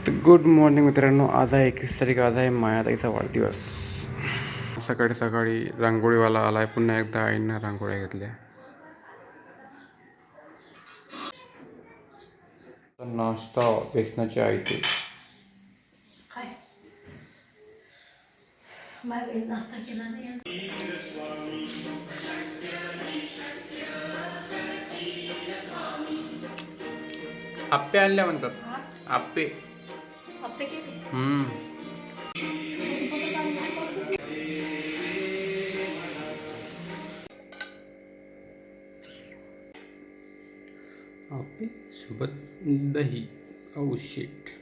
Good morning मित्रांनो. आज आहे 21 तारीख. आज आहे मायाताईचा वाढदिवस. सकाळी सकाळी रांगोळीवाला आलाय. पुन्हा एकदा आईनं रांगोळ्या घेतल्या. नाश्ता बेसनाची आई ते आप्पे आणल्या म्हणतात. आप्पे आप्पे सोबत दही. Oh shit.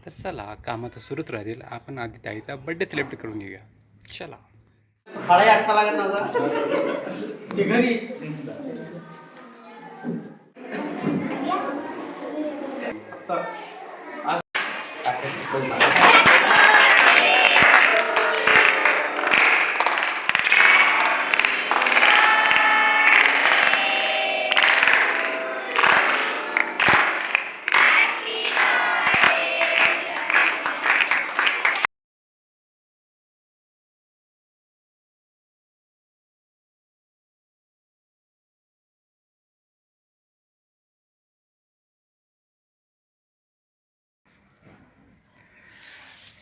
तर चला, काम आता सुरूच राहतील. आपण आधी ताईचा बर्थडे सेलिब्रेट करून घेऊया. चला.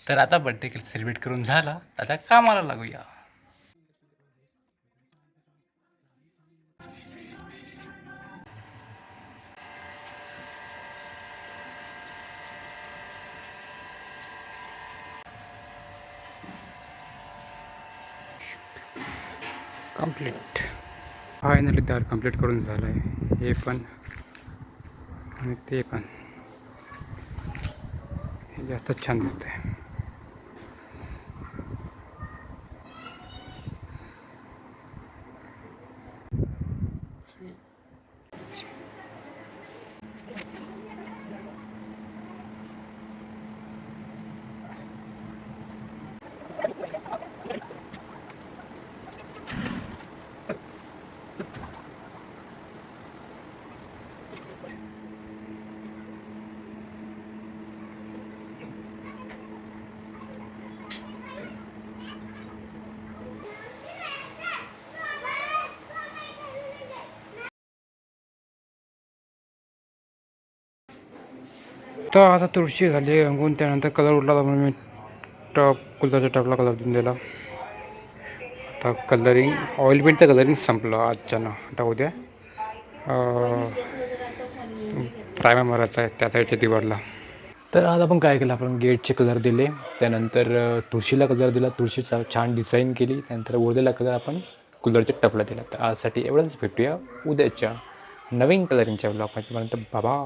तर आता बर्थडे सेलिब्रेट करून झाला. आता कामाला लागूया. कंप्लीट. फायनली दार कंप्लीट करून झालं आहे. हे पण आणि ते पण. हे जास्त छान दिसतंय. तर आता तुळशी झाली रंगून. त्यानंतर कलर उडला म्हणून मी कुलरच्या टपला कलर देऊन दिला. आता कलरिंग, ऑइल पेंटचं कलरिंग संपलं आजच्यानं. आता उद्या प्रायमर मारायचा आहे, त्यासाठी दिवाळला. तर आज आपण काय केलं, आपण गेटचे कलर दिले. त्यानंतर तुळशीला कलर दिला, तुळशीचा छान डिझाईन केली. त्यानंतर उरलेला कलर आपण कुलरच्या टपला दिला. तर आजसाठी एवढंच. भेटूया उद्याच्या नवीन कलरिंगच्या ब्लॉगमध्ये. बाबा.